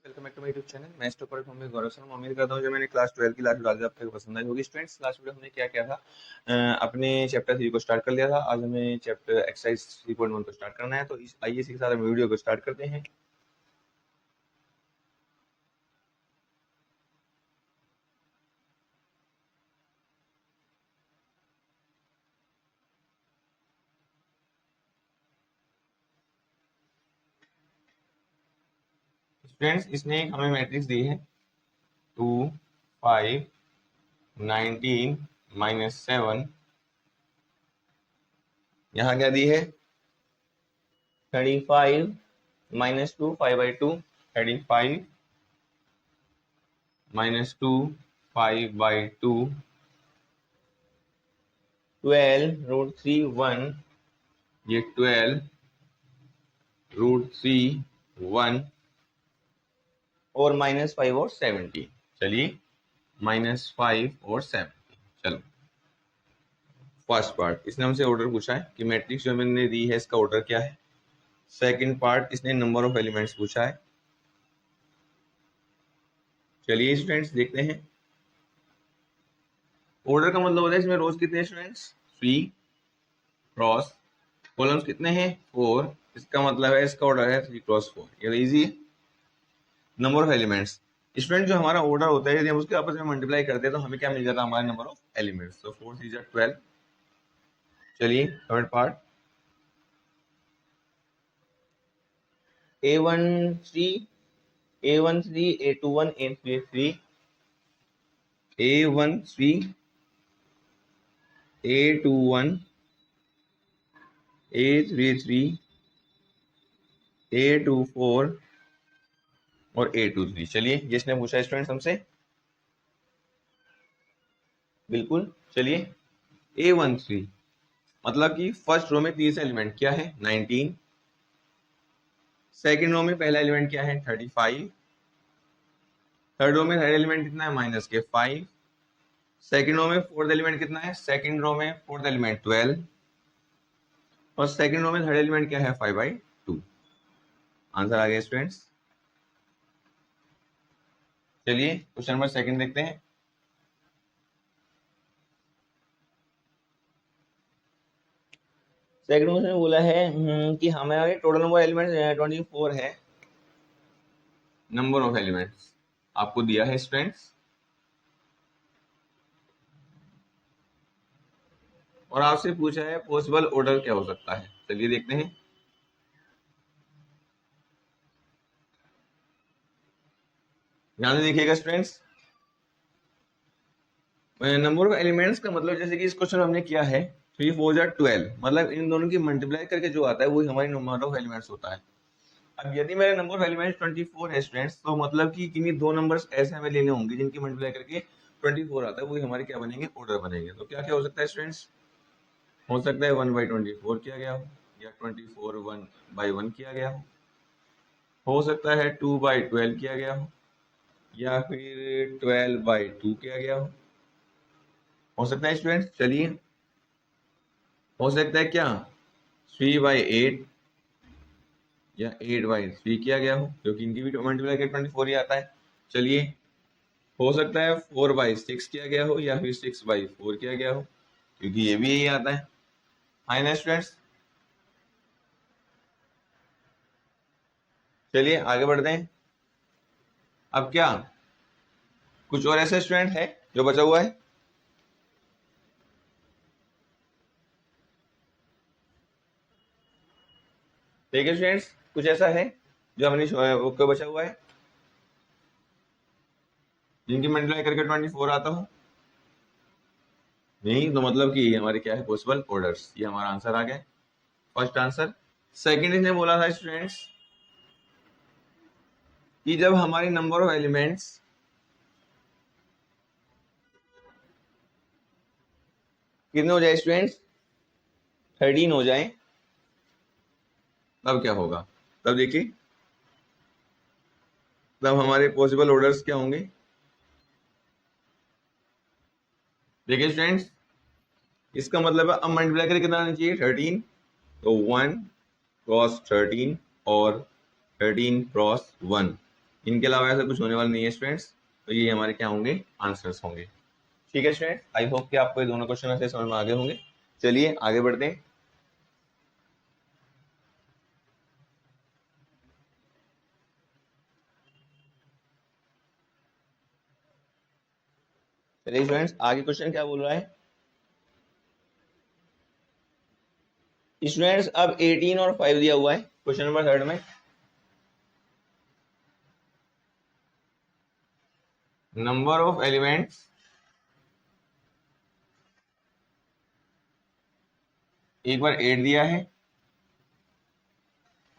Welcome back to my YouTube channel. मैं stopper from Gaurav Sharma. उम्मीद करता हूँ जो मैंने क्लास 12 की लास्ट डाली आपको पसंद आई होगी। स्टूडेंट्स, लास्ट वीडियो हमने क्या किया था, अपने चैप्टर 3 को स्टार्ट कर लिया था। आज हमें चैप्टर एक्सरसाइज 3.1 को स्टार्ट करना है, तो आइए इसी के साथ हम वीडियो को स्टार्ट करते हैं। स्टूडेंट्स, इसने हमें मैट्रिक्स दी है 2 5 19 -7। यहाँ क्या दी है 35 -2 5/2, 35 -2 5/2, 12√3 1, ये 12√3 1 और -5 और 70। चलिए -5 और 70। चलो, फर्स्ट पार्ट इसने हमसे ऑर्डर पूछा है कि मैट्रिक्स जो मैंने दी है इसका ऑर्डर क्या है। सेकंड पार्ट इसने नंबर ऑफ एलिमेंट्स पूछा है। चलिए स्टूडेंट्स देखते हैं। ऑर्डर का मतलब होता है इसमें रोज कितने हैं स्टूडेंट्स 3 क्रॉस, कॉलम्स कितने हैं 4, इसका मतलब है इसका ऑर्डर है 3 क्रॉस 4। ये इजी है। नंबर ऑफ एलिमेंट्स, स्टूडेंट जो हमारा ऑर्डर होता है यदि हम उसके आपस में मल्टीप्लाई करते हैं तो हमें क्या मिल जाता है, हमारा नंबर ऑफ एलिमेंट्स। तो 4 3 12। चलिए third part, A13 A13 A21 A33 A13 A21 A33 A24 और A23। चलिए ये इसने पूछा स्टूडेंट्स हमसे, बिल्कुल। चलिए A13 मतलब कि फर्स्ट रो में तीसरा एलिमेंट क्या है 19, सेकंड रो में पहला एलिमेंट क्या है 35, थर्ड रो में थर्ड एलिमेंट कितना है -5, सेकंड रो में फोर्थ एलिमेंट कितना है, सेकंड रो में फोर्थ एलिमेंट 12 और सेकंड रो में थर्ड एलिमेंट क्या है 5/2। आंसर आ गया स्टूडेंट्स। चलिए क्वेश्चन नंबर सेकंड देखते हैं। सेकंड क्वेश्चन में बोला है कि हमारे टोटल नंबर एलिमेंट्स 24 है। नंबर ऑफ एलिमेंट्स आपको दिया है स्टूडेंट्स, और आपसे पूछा है पॉसिबल ऑर्डर क्या हो सकता है। चलिए देखते हैं। ध्यान से देखिएगा स्टूडेंट्स, नंबर ऑफ एलिमेंट्स का मतलब जैसे कि इस क्वेश्चन में हमने किया है 3 4 12, मतलब इन दोनों की मल्टीप्लाई करके जो आता है वही हमारी नंबर ऑफ एलिमेंट्स होता है। अब यदि मेरा नंबर ऑफ एलिमेंट्स 24 है स्टूडेंट्स, तो मतलब कि किन्हीं दो नंबर्स ऐसे हमें लेने होंगे जिनकी मल्टीप्लाई करके 24 आता है, वही हमारे क्या बनेंगे, ऑर्डर बनेंगे। तो क्या क्या हो सकता है स्टूडेंट्स, हो सकता है 1/24 किया गया हो, या 24 1/1 किया गया हो सकता है 2/12 किया गया हो, या फिर 12/2 किया गया हो सकता है स्टूडेंट्स। चलिए, हो सकता है क्या 3/8 या 8/3 किया गया हो, क्योंकि इनकी भी मल्टीप्लाई करके 24 ही आता है। चलिए, हो सकता है 4/6 किया गया हो, या फिर 6/4 किया गया हो, क्योंकि ये भी यही आता है। हाई ना स्टूडेंट्स। चलिए आगे बढ़ते हैं। अब क्या कुछ और ऐसे स्टूडेंट है जो बचा हुआ है, देखिए स्टूडेंट्स, कुछ ऐसा है जो हमने को बचा हुआ है जिनकी मल्टीप्लाई करके 24 आता हो। नहीं, तो मतलब कि हमारे क्या है पॉसिबल ऑर्डर्स। ये हमारा आंसर आ गया, फर्स्ट आंसर। सेकंड इसने बोला था स्टूडेंट्स कि जब हमारी नंबर ऑफ एलिमेंट्स कितने हो जाए स्टूडेंट्स 13 हो जाए, तब क्या होगा। तब देखिए, तब हमारे पॉसिबल ऑर्डर्स क्या होंगे। देखिए स्टूडेंट्स, इसका मतलब है अब मल्टीप्लाई करके कितना आना चाहिए 13, तो 1 क्रॉस 13 और 13 क्रॉस 1। इनके अलावा ऐसा कुछ होने वाला नहीं है स्टूडेंट्स। तो ये हमारे क्या होंगे, आंसर्स होंगे। ठीक है स्टूडेंट, आई होप कि आपको ये दोनों क्वेश्चन ऐसे समझ में आगे होंगे। चलिए आगे बढ़ते हैं। चलिए स्टूडेंट्स, आगे क्वेश्चन क्या बोल रहा है स्टूडेंट्स। अब 18 और 5 दिया हुआ है क्वेश्चन नंबर 3 में। नंबर ऑफ एलिमेंट्स एक बार 8 दिया है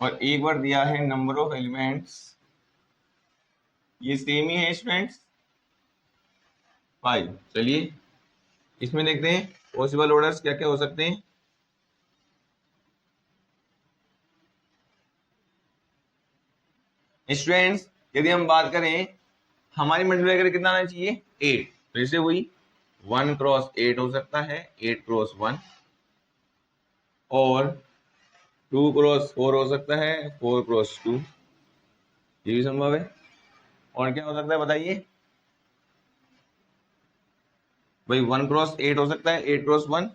और एक बार दिया है नंबर ऑफ एलिमेंट्स, ये सेम ही है स्टूडेंट्स, 5। चलिए इसमें देखते हैं पॉसिबल ऑर्डर्स क्या क्या हो सकते हैं। स्टूडेंट्स यदि हम बात करें, हमारी मल्टीप्लाई करके कितना आना चाहिए, 8। तो इसे वही 1 क्रॉस 8 हो सकता है, 8 क्रॉस 1, और 2 क्रॉस 4 हो सकता है, 4 क्रॉस 2, ये भी संभव है। और क्या हो सकता है बताइए भाई, 1 क्रॉस 8 हो सकता है, 8 क्रॉस 1,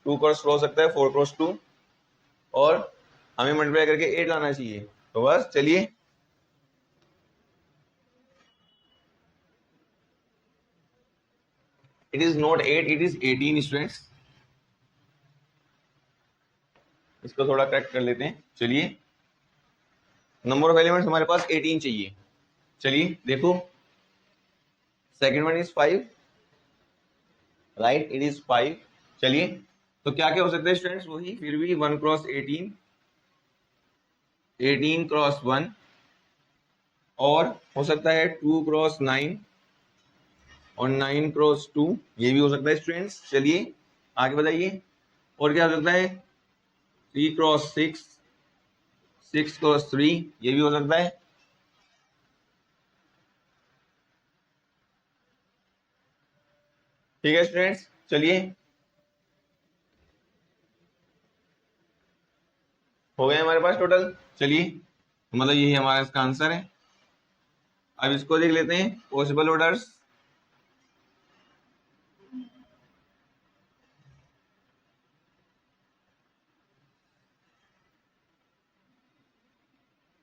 2 क्रॉस 4 हो सकता है, 4 क्रॉस 2, और हमें मल्टीप्लाई करके 8 लाना चाहिए। तो बस चलिए, it is not 8, it is 18 students. इसको थोड़ा करेक्ट कर लेते हैं। चलिए नंबर ऑफ एलिमेंट्स हमारे पास 18 चाहिए। चलिए देखो, second one is 5, right, it is 5। चलिए तो क्या क्या हो सकता है स्टूडेंट्स, वही फिर भी 1 क्रॉस 18, 18 क्रॉस 1, और हो सकता है 2 क्रॉस 9 और 9 क्रॉस 2, ये भी हो सकता है स्टूडेंट्स। चलिए आगे बताइए, और क्या हो सकता है, 3 क्रॉस 6, 6 क्रॉस 3, ये भी हो सकता है। ठीक है स्टूडेंट्स, चलिए हो गया हमारे पास टोटल। चलिए मतलब यही हमारा इसका आंसर है। अब इसको देख लेते हैं पॉसिबल ऑर्डर्स।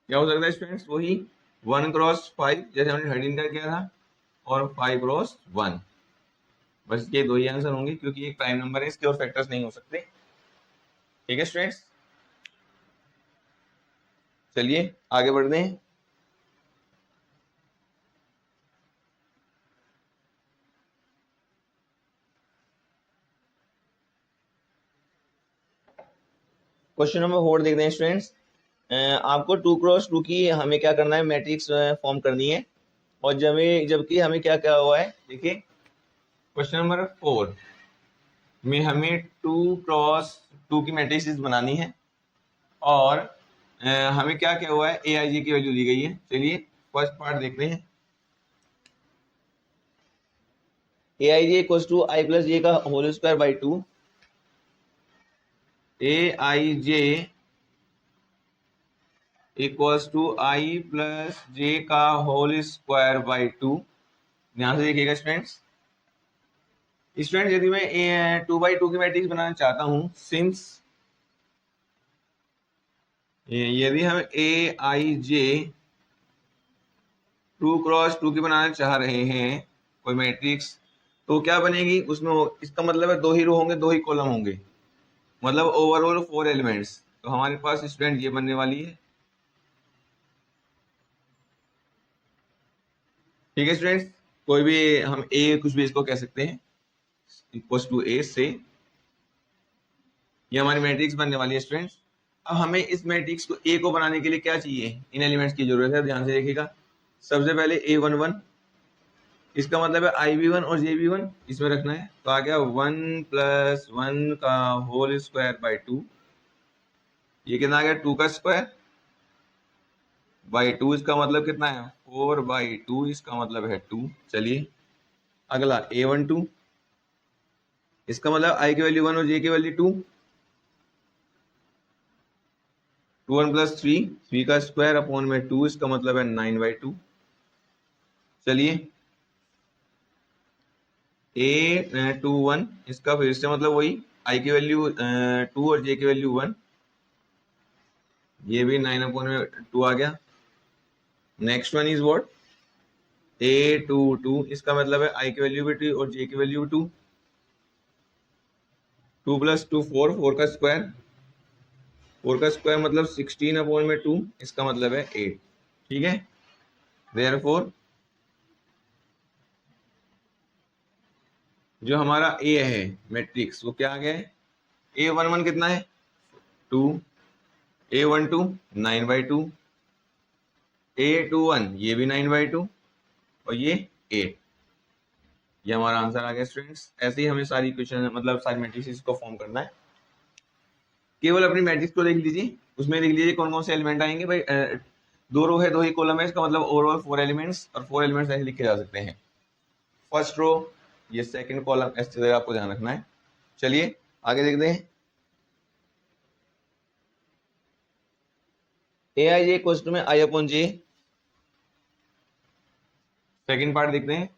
क्या हो सकता है स्टूडेंट्स, वही 1 क्रॉस 5 जैसे हमने 13 का किया था, और 5 क्रॉस 1। बस ये दो ही आंसर होंगे क्योंकि एक प्राइम नंबर है, इसके और फैक्टर्स नहीं हो सकते। ठीक है स्टूडेंट्स, चलिए आगे बढ़ते हैं। क्वेश्चन नंबर 4 देखते हैं स्टूडेंट्स। आपको 2 क्रॉस 2 की हमें क्या करना है, मैट्रिक्स फॉर्म करनी है। और जबकि हमें क्या क्या हुआ है, देखिए क्वेश्चन नंबर 4 में हमें 2 क्रॉस 2 की मैट्रिक्स बनानी है, और हमें क्या क्या हुआ है, ए आई जी की वैल्यू दी गई है। चलिए फर्स्ट पार्ट देखते हैं। ए आई G equals to I plus जे का whole square by 2। A I J equals to I plus जे का होल स्क्वायर बाई 2। ध्यान से देखिएगा स्टूडेंट्स। यदि मैं 2/2 की मैट्रिक्स बनाना चाहता हूं, सिंस यदि हम ए आई जे 2 क्रॉस 2 की बनाना चाह रहे हैं कोई मैट्रिक्स, तो क्या बनेगी उसमें, इसका मतलब है 2 ही रो होंगे, 2 ही कॉलम होंगे, मतलब ओवरऑल 4 एलिमेंट्स। तो हमारे पास स्टूडेंट ये बनने वाली है। ठीक है स्टूडेंट्स, कोई भी हम ए कुछ भी इसको कह सकते हैं, इक्वल्स टू ए से ये हमारी मैट्रिक्स बनने वाली है स्टूडेंट्स। अब हमें इस मैट्रिक्स को ए को बनाने के लिए क्या चाहिए, इन एलिमेंट्स की जरूरत है। ध्यान से देखिएगा, सबसे पहले A11, इसका मतलब है IB1 और JB1 इसमें रखना है। तो आ गया 1 + 1 का होल स्क्वायर बाई 2, ये कितना आ गया, 2 का स्क्वायर बाई 2, इसका मतलब कितना है 4/2, इसका मतलब है 2। चलिए अगला A12, इसका मतलब I की वैल्यू 1 और J की वैल्यू 2, 2 1 प्लस 3 का स्क्वायर अपॉन में 2, इसका मतलब है 9/2। चलिए A21 इसका फिर से मतलब वही I की वैल्यू 2 और J की वैल्यू 1, ये भी 9/2 आ गया। Next one is what, A22 इसका मतलब है I की वैल्यू भी 2 और J की वैल्यू 2। 2 + 2 4, 4 का स्क्वायर, 4 का स्क्वायर मतलब 16/2, इसका मतलब है 8। ठीक है, देयरफॉर जो हमारा A है मैट्रिक्स वो क्या आ गया है, A11 कितना है 2, A12 9/2, A21 ये भी 9/2 और ये 8। ये हमारा आंसर आ गया स्टूडेंट्स। ऐसे ही हमें सारी क्वेश्चन मतलब सारी मैट्रिक्स को फॉर्म करना है। केवल अपनी मैट्रिक्स को देख लीजिए, उसमें लिख लीजिए कौन कौन से एलिमेंट आएंगे भाई। 2 रो है 2 ही कॉलम है, इसका मतलब ओवरऑल 4 एलिमेंट्स, और 4 एलिमेंट्स ऐसे लिखे जा सकते हैं। फर्स्ट रो, ये सेकंड कॉलम, ऐसे जगह आपको ध्यान रखना है। चलिए आगे देखते हैं। AI जे इक्वल्स टू में I/J। सेकंड पार्ट देखते हैं।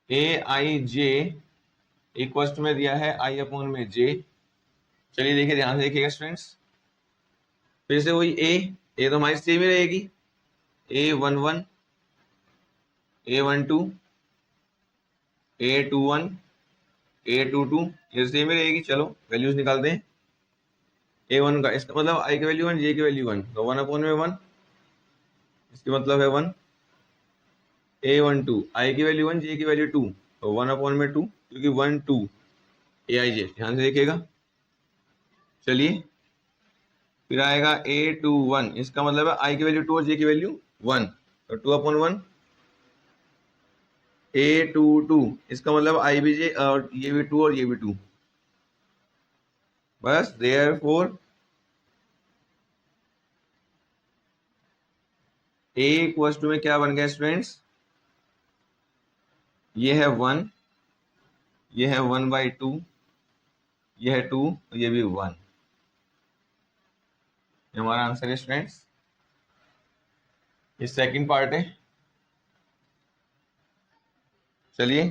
AIJ इक्वल्स टू में दिया है I/J। चलिए देखिए, ध्यान से देखिएगा स्टूडेंट्स। फिर से वही ए तो हमारी सेम ही रहेगी, A11 A12 A21 A22 ये सेम ही रहेगी। चलो वैल्यूज निकालते हैं। A1 का इसका मतलब I की वैल्यू 1, J की वैल्यू 1, तो 1/1, इसके मतलब है 1। A12 I की वैल्यू 1, J की वैल्यू 2, तो 1/2, क्योंकि 1 2 AIJ। ध्यान से देखिएगा। चलिए फिर आएगा A21, इसका मतलब है I की वैल्यू 2 और J की वैल्यू 1, तो 2/1। A22 इसका मतलब IBJ, और ये भी 2 और ये भी 2। बस देयरफॉर A इक्वल्स टू में क्या बन गया स्टूडेंट्स, ये है 1, ये है 1/2, ये है 2, ये भी 1। ये हमारा आंसर है स्टूडेंट्स। ये सेकंड पार्ट है। चलिए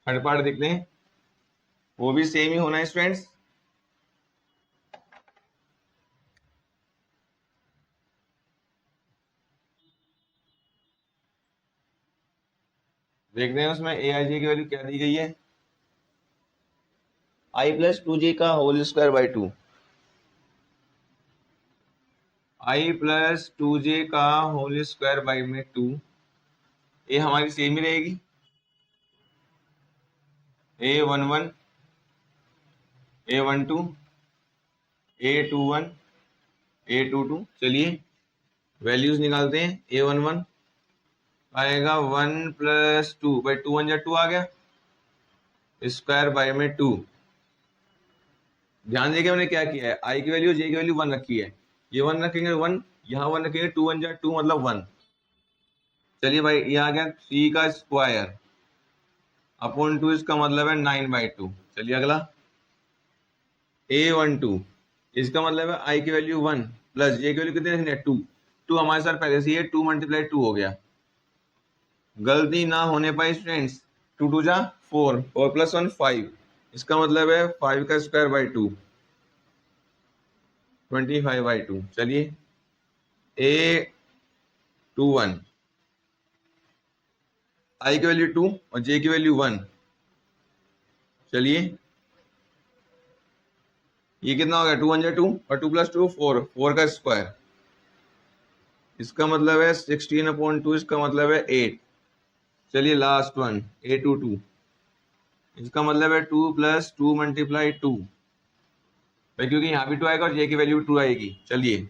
थर्ड पार्ट देखते हैं, वो भी सेम ही होना है स्टूडेंट्स। देखते हैं उसमें AIJ की वैल्यू क्या दी गई है, I+2J का होल स्क्वायर बाई 2। I+2J का होल स्क्वायर बाई में 2, ये हमारी सेम ही रहेगी। A11 A12 A21 A22। चलिए वैल्यूज निकालते हैं। A11 आएगा 1+2/2, 1 या 2 आ गया, स्क्वायर बाय में 2। ध्यान देखिए मैंने क्या किया है, I की वैल्यू J की वैल्यू 1 रखी है, ये 1 रखेंगे 1, यहाँ 1 रखेंगे, 2 1 जा 2 मतलब 1। चलिए भाई ये आ गया 3 का स्क्वायर अपॉन 2, इसका मतलब है 9/2। चलिए अगला A12, इसका मतलब है I की वैल्यू 1 प्लस J की वैल्यू कितनी रखनी है 2। 2 हमारे साथ पहले से ही है, 2 × 2 हो गया। गलती ना होने पाए स्टूडेंट्स, 2 2 जा 4 और +1 5, इसका मतलब है 5 का स्क्वायर बाई 2, 25/2। चलिए A21 I की वैल्यू 2 और J की वैल्यू 1। चलिए ये कितना हो गया, 2 1 जा 2 और 2 + 2 4, 4 का स्क्वायर, इसका मतलब है 16/2, इसका मतलब है 8। चलिए लास्ट वन A22, इसका मतलब है 2 + 2 × 2, भाई क्योंकि यहाँ भी 2 आएगा और J की वैल्यू 2 आएगी। चलिए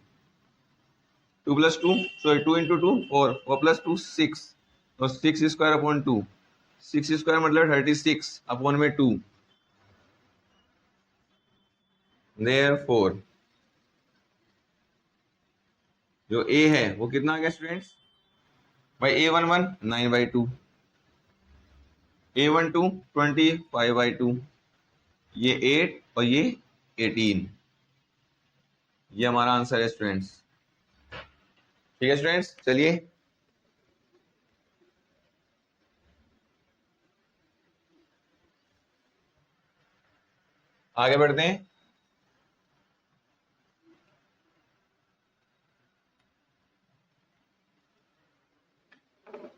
2 + 2, सॉरी 2 × 2 4 प्लस 2 6, और 6 स्क्वायर अपॉन 2, 6 स्क्वायर मतलब 36 अपॉन में 2। देयरफॉर जो A है वो कितना आ गया स्टूडेंट्स, भाई A11 9/2, A12 25/2, ये 8 और ये 18। ये हमारा आंसर है स्टूडेंट्स। ठीक है स्टूडेंट्स, चलिए आगे बढ़ते हैं।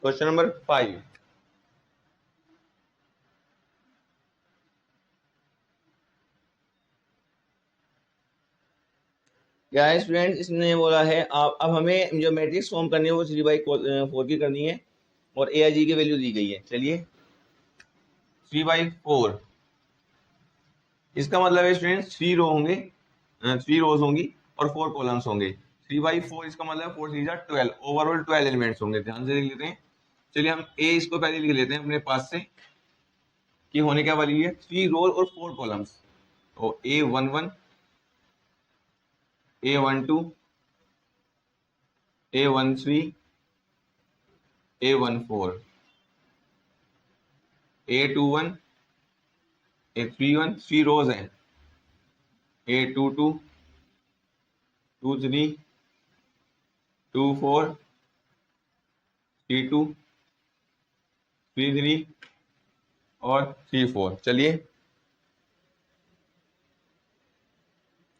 Question number 5। क्या है स्टूडेंट्स, इसने बोला है आप अब हमें जो मैट्रिक्स फॉर्म करनी है वो 3/4 की करनी है और ए आई जी की वैल्यू दी गई है। चलिए 3/4, इसका मतलब है स्टूडेंट्स 3 रो होंगे, 3 रोज होंगी और 4 कॉलम्स होंगे। 3/4 इसका मतलब 4 3 12, ओवरऑल 12 एलिमेंट्स होंगे। ध्यान से लिख लेते हैं। चलिए हम ए इसको पहले लिख लेते हैं अपने पास से कि होने क्या वाली है, 3 रोज और 4 कॉलम्स। तो A11, A12, A13, A14, A21, A31, 3 रोज हैं, A22, 23, 24, 32, 33 और 34। चलिए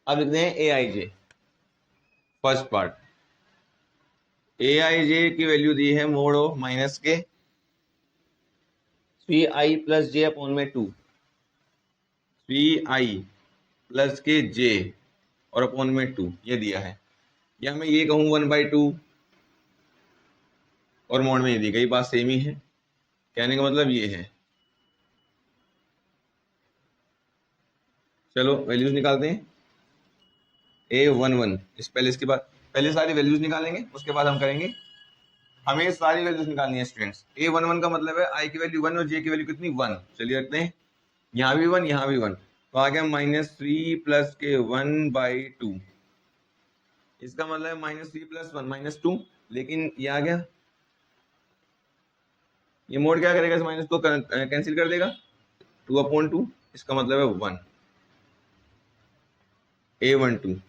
अब लिखते हैं ए आई जे। फर्स्ट पार्ट, ए आई जे की वैल्यू दी है मोड ऑफ माइनस के 3i प्लस जे अपॉन में 2, 3i प्लस के जे और अपॉन में 2 ये दिया है। या मैं ये कहूँ 1/2 और मोड में ये दी गई, बात सेम ही है। कहने का मतलब ये है। चलो वैल्यूज निकालते हैं। A11, इस पहले इसके बाद पहले सारी वैल्यूज निकालेंगे, उसके बाद हम करेंगे। हमें सारी वैल्यूज निकालनी है स्टूडेंट्स। A11 का मतलब है आई की वैल्यू 1 और जे की वैल्यू कितनी 1। चलिए रखते हैं, यहाँ भी 1 यहाँ भी 1, तो आ गया -3 प्लस के 1/2। इसका मतलब है -3 प्लस 1 -2, लेकिन ये आ गया, ये मोड क्या करेगा, इस माइनस को कैंसिल कर देगा, 2/2, इसका मतलब है 1। A12,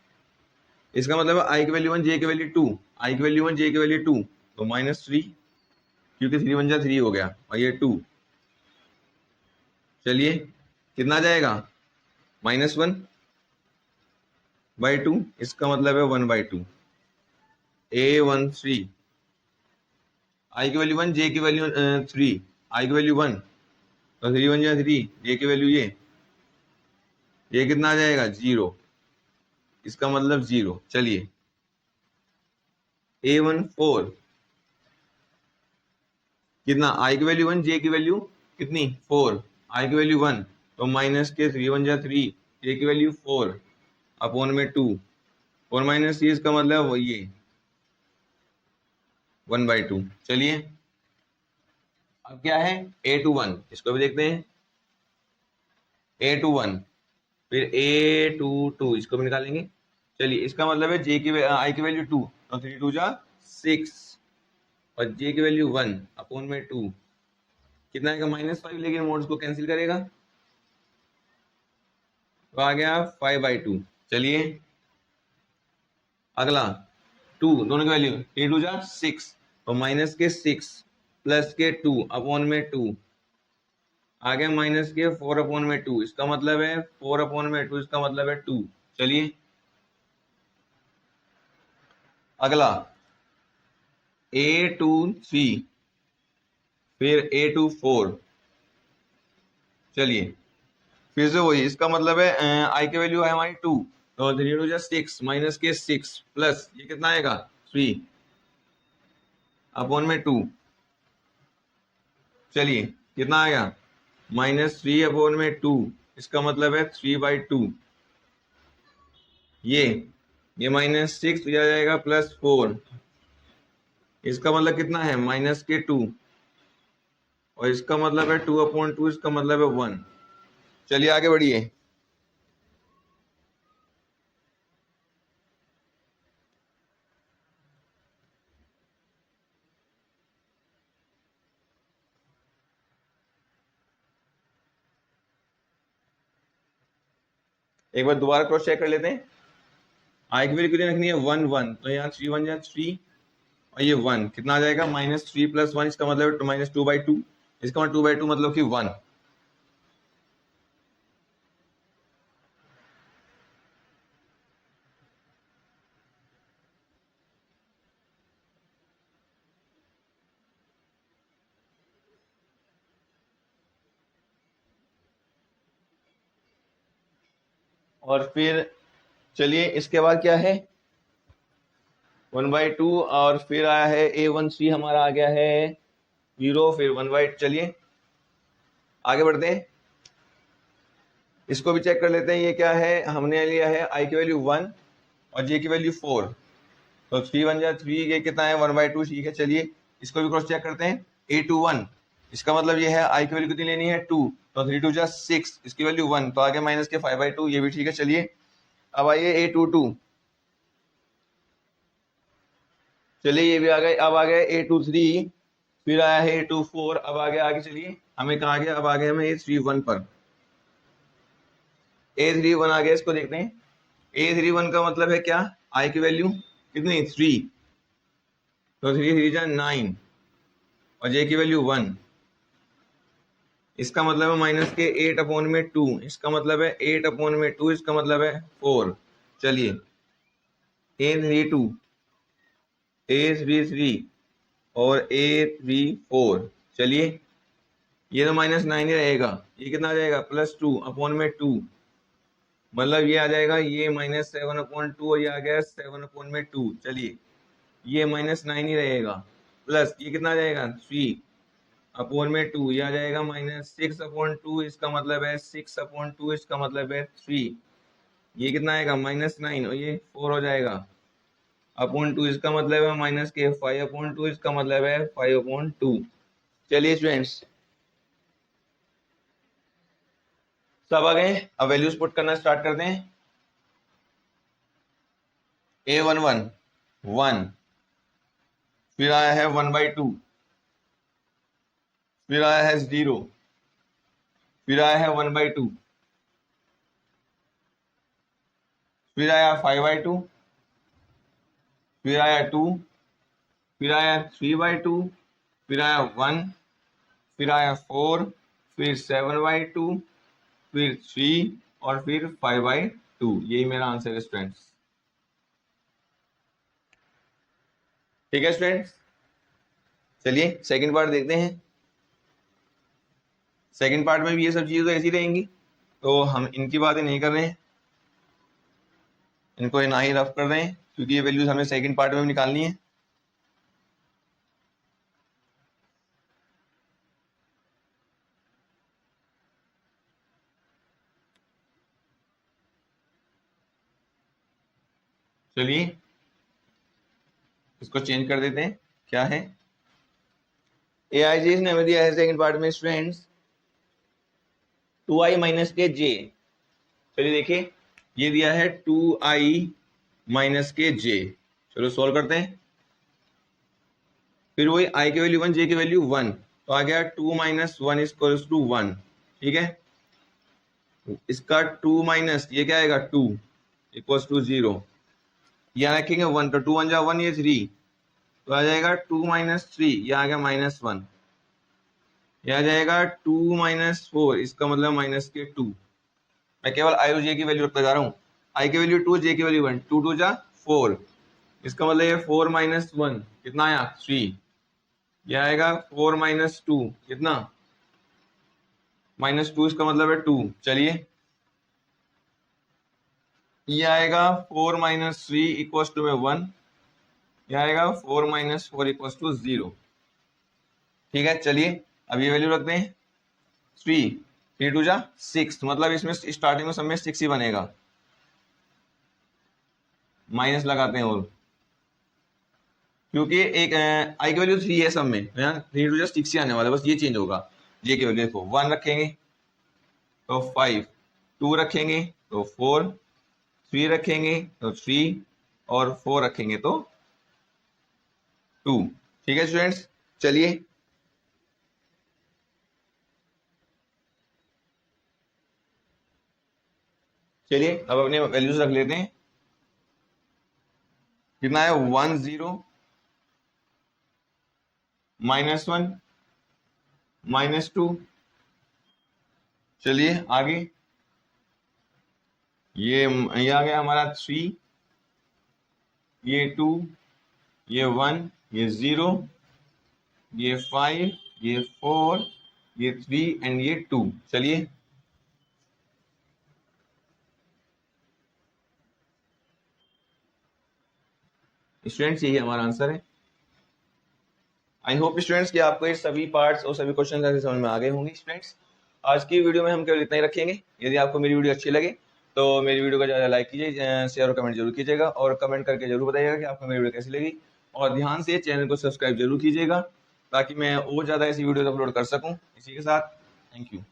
इसका मतलब है आई की वैल्यू 1 जे की वैल्यू 2, आई की वैल्यू 1 जे की वैल्यू 2, तो -3, क्योंकि 3 1 3 हो गया और ये 2। चलिए कितना आ जाएगा, -1/2, इसका मतलब है 1/2। A13, आई की वैल्यू 1 जे की वैल्यू 3, आई की वैल्यू 1, तो 3 1 3, जे की वैल्यू ये कितना आ जाएगा 0, इसका मतलब 0। चलिए A14, कितना, आई की वैल्यू 1 जे की वैल्यू कितनी 4, आई की वैल्यू 1, तो माइनस के 3 1 3, जे की वैल्यू 4 अपॉन में 2, और माइनस ये इसका मतलब ये 1/2। चलिए अब क्या है A21, इसको भी देखते हैं। A21 फिर A22, इसको भी निकालेंगे। चलिए इसका मतलब है जे की आई की वैल्यू 2, तो 3 2 जा 6 और जे की वैल्यू 1 अपॉन में 2 कितना आएगा -5, लेकिन मोड्स को कैंसिल करेगा, तो आ गया 5/2। चलिए अगला 2, दोनों की वैल्यू 3 2 जा 6, तो माइनस के 6 प्लस के 2 अपॉन में 2 आ गया माइनस के 4 अपॉन में 2, इसका मतलब है 4 अपॉन में 2, इसका मतलब है 2। चलिए अगला A23 फिर A24। चलिए फिर से वही, इसका मतलब है आई की वैल्यू है हमारी 2, तो 3 2 जा 6 माइनस के 6 प्लस ये कितना आएगा 3 अपॉन में 2। चलिए कितना आएगा -3 अपॉन में 2, इसका मतलब है 3/2। ये -6 दिया जाएगा +4, इसका मतलब कितना है -2, और इसका मतलब है 2/2, इसका मतलब है 1। चलिए आगे बढ़िए। एक बार दोबारा क्रॉस चेक कर लेते हैं। आई की वैल्यू कितनी रखनी है 1 1, तो यहाँ 3 1 या 3 और ये 1 कितना आ जाएगा -3 + 1, इसका मतलब -2/2, इसका मतलब 2/2 मतलब कि 1। और फिर चलिए इसके बाद क्या है 1/2 और फिर आया है A13 हमारा आ गया है 0, फिर 1/, चलिए आगे बढ़ते हैं, इसको भी चेक कर लेते हैं। ये क्या है, हमने लिया है आई की वैल्यू 1 और जे की वैल्यू 4, तो 3 1 जा 3, ये कितना है 1/2, ठीक है। चलिए इसको भी क्रॉस चेक करते हैं। A21 इसका मतलब ये है आई की वैल्यू कितनी लेनी है 2, तो 3 2 जा 6, इसकी वैल्यू 1, तो आगे माइनस के 5/2, ये भी ठीक है। चलिए अब आइए A22, चलिए ये भी आ गए। अब आ गए A23, फिर आया है A24, अब आगे चलिए हमें कहा गया, अब आ गए हमें A31 पर। A31 आ गया, इसको देखते हैं। A31 का मतलब है क्या, आई की वैल्यू कितनी 3, तो 3 3 जा 9 और जे की वैल्यू 1, इसका मतलब है माइनस के 8/2, इसका मतलब है 8/2, इसका मतलब है 4। चलिए A32, A33 और A34, चलिए ये तो -9 ही रहेगा, ये कितना आ जाएगा +2/2, मतलब ये आ जाएगा ये -7/2 और ये आ गया 7/2। चलिए ये -9 ही रहेगा, प्लस ये कितना आ जाएगा 3/2, ये आ जाएगा -6/2, इसका मतलब है 6/2, इसका मतलब है 3, ये कितना आएगा -9 और ये 4 हो जाएगा /2, इसका मतलब है माइनस के 5/2, इसका मतलब है 5/2। चलिए स्टूडेंट्स सब आ गए, अब वैल्यूज पुट करना स्टार्ट करते हैं। A11 1, फिर आया है 1/2, फिर आया है 0, फिर आया है 1/2, फिर आया 5/2, फिर आया 2, फिर आया 3/2, फिर आया 1, फिर आया 4, फिर 7/2, फिर 3 और फिर 5/2। यही मेरा आंसर है स्टूडेंट्स। ठीक है स्टूडेंट्स, चलिए सेकंड पार्ट देखते हैं। सेकंड पार्ट में भी ये सब चीजें तो ऐसी रहेंगी, तो हम इनकी बातें नहीं कर रहे हैं, इनको ना ही रफ कर रहे हैं, क्योंकि ये वैल्यूज हमें सेकंड पार्ट में भी निकालनी है। चलिए इसको चेंज कर देते हैं, क्या है AIJ ने हमें दिया है सेकंड पार्ट में स्टूडेंट्स 2i माइनस के जे। चलिए देखिए ये दिया है 2i माइनस के जे, चलो सोल्व करते हैं। फिर वही i की वैल्यू 1, j की वैल्यू 1, तो आ गया 2 - 1 = 1, ठीक है। इसका 2 माइनस ये क्या आएगा 2 = 0, यहाँ रखेंगे 1, तो 2 1 जा 1, ये 3, तो आ जाएगा 2 - 3, ये आ गया -1, ये आ जाएगा 2 - 4, इसका मतलब माइनस के 2। मैं केवल आई और जे की वैल्यू रखता जा रहा हूँ, आई की वैल्यू 2, जे की वैल्यू 1, 2 2 जा 4, इसका मतलब ये 4 - 1 कितना आया 3, ये आएगा 4 - 2 कितना -2, इसका मतलब है 2। चलिए ये आएगा 4 - 3 = 1, ये आएगा 4 - 4 = 0, ठीक है। चलिए अब ये वैल्यू रखते हैं 3 3 2 जा 6, मतलब इसमें स्टार्टिंग में सब में 6 ही बनेगा, माइनस लगाते हैं और क्योंकि एक आई की वैल्यू 3 है सब में, 3 2 जा 6 ही आने वाला है, बस ये चेंज होगा। जे की वैल्यू देखो 1 रखेंगे तो 5, 2 रखेंगे तो 4, 3 रखेंगे तो 3 और 4 रखेंगे तो 2, ठीक है स्टूडेंट्स। चलिए चलिए अब अपने वैल्यूज रख लेते हैं। कितना है 1 0 -1 -2। चलिए आगे ये आ गया हमारा 3, ये 2, ये 1, ये 0, ये 5, ये 4, ये 3 एंड ये 2। चलिए स्टूडेंट्स यही हमारा आंसर है। आई होप स्टूडेंट्स कि आपको ये सभी पार्ट्स और सभी क्वेश्चन का समझ में आ गए होंगे। स्टूडेंट्स आज की वीडियो में हम केवल इतना ही रखेंगे। यदि आपको मेरी वीडियो अच्छी लगे तो मेरी वीडियो को ज़्यादा लाइक कीजिए, शेयर और कमेंट जरूर कीजिएगा, और कमेंट करके जरूर बताइएगा कि आपको मेरी वीडियो कैसी लगी, और ध्यान से चैनल को सब्सक्राइब जरूर कीजिएगा ताकि मैं और ज़्यादा ऐसी वीडियोज अपलोड कर सकूँ। इसी के साथ थैंक यू।